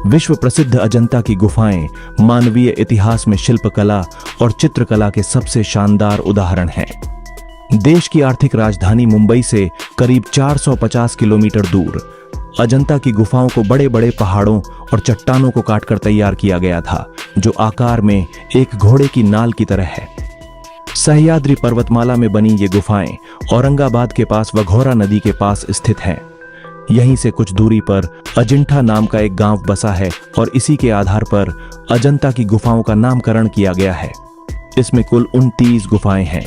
विश्व प्रसिद्ध अजंता की गुफाएं मानवीय इतिहास में शिल्पकला और चित्रकला के सबसे शानदार उदाहरण हैं। देश की आर्थिक राजधानी मुंबई से करीब 450 किलोमीटर दूर अजंता की गुफाओं को बड़े बड़े पहाड़ों और चट्टानों को काटकर तैयार किया गया था, जो आकार में एक घोड़े की नाल की तरह है। सह्याद्री पर्वतमाला में बनी ये गुफाएं औरंगाबाद के पास वघोरा नदी के पास स्थित हैं। यहीं से कुछ दूरी पर अजिंठा नाम का एक गांव बसा है और इसी के आधार पर अजंता की गुफाओं का नामकरण किया गया है। इसमें कुल 29 गुफाएं हैं।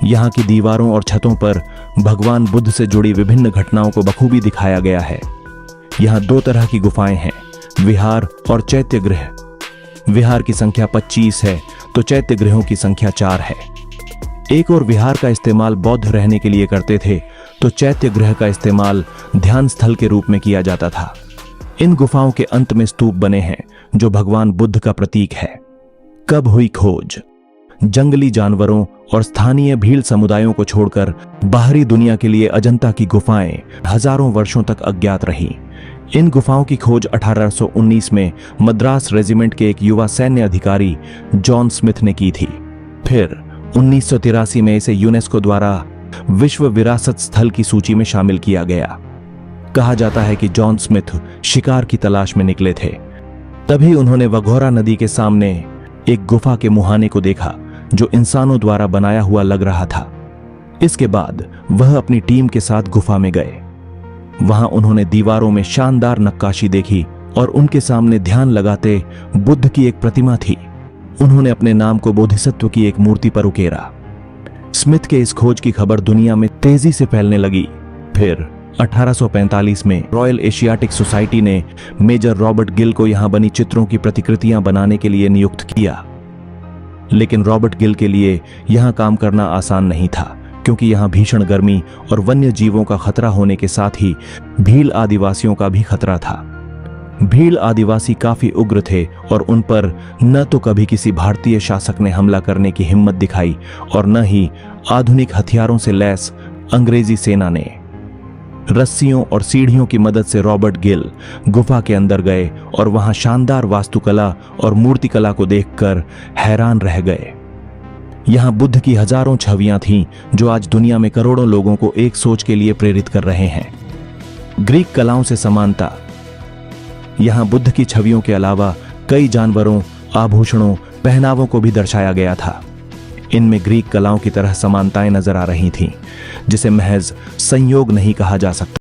यहाँ की दीवारों और छतों पर भगवान बुद्ध से जुड़ी विभिन्न घटनाओं को बखूबी दिखाया गया है। यहाँ 2 तरह की गुफाएं हैं, विहार और चैत्य गृह। विहार की संख्या 25 है तो चैत्य गृहों की संख्या 4 है। एक और विहार का इस्तेमाल बौद्ध रहने के लिए करते थे तो चैत्य गृह का इस्तेमाल ध्यान स्थल के रूप में किया जाता था। इन गुफाओं के अंत में स्तूप बने हैं जो भगवान बुद्ध का प्रतीक है। कब हुई खोज? जंगली जानवरों और स्थानीय भील समुदायों को छोड़कर बाहरी दुनिया के लिए अजंता की गुफाएं हजारों वर्षों तक अज्ञात रहीं। इन गुफाओं की खोज 1819 में मद्रास रेजिमेंट के एक युवा सैन्य अधिकारी जॉन स्मिथ ने की थी। फिर 1983 में इसे यूनेस्को द्वारा विश्व विरासत स्थल की सूची में शामिल किया गया। कहा जाता है कि जॉन स्मिथ शिकार की तलाश में निकले थे। तभी उन्होंने वघोरा नदी के सामने एक गुफा के मुहाने को देखा जो इंसानों द्वारा बनाया हुआ लग रहा था। इसके बाद वह अपनी टीम के साथ गुफा में गए। वहां उन्होंने दीवारों में शानदार नक्काशी देखी और उनके सामने ध्यान लगाते बुद्ध की एक प्रतिमा थी। उन्होंने अपने नाम को बोधिसत्व की एक मूर्ति पर उकेरा। स्मिथ के इस खोज की खबर दुनिया में तेजी से फैलने लगी। फिर 1845 में रॉयल एशियाटिक सोसाइटी ने मेजर रॉबर्ट गिल को यहां बनी चित्रों की प्रतिकृतियां बनाने के लिए नियुक्त किया। लेकिन रॉबर्ट गिल के लिए यहां काम करना आसान नहीं था, क्योंकि यहां भीषण गर्मी और वन्य जीवों का खतरा होने के साथ ही भील आदिवासियों का भी खतरा था। भील आदिवासी काफी उग्र थे और उन पर न तो कभी किसी भारतीय शासक ने हमला करने की हिम्मत दिखाई और न ही आधुनिक हथियारों से लैस अंग्रेजी सेना ने। रस्सियों और सीढ़ियों की मदद से रॉबर्ट गिल गुफा के अंदर गए और वहां शानदार वास्तुकला और मूर्तिकला को देखकर हैरान रह गए। यहां बुद्ध की हजारों छवियां थीं जो आज दुनिया में करोड़ों लोगों को एक सोच के लिए प्रेरित कर रहे हैं। ग्रीक कलाओं से समानता। यहां बुद्ध की छवियों के अलावा कई जानवरों, आभूषणों, पहनावों को भी दर्शाया गया था। इनमें ग्रीक कलाओं की तरह समानताएं नजर आ रही थीं, जिसे महज संयोग नहीं कहा जा सकता।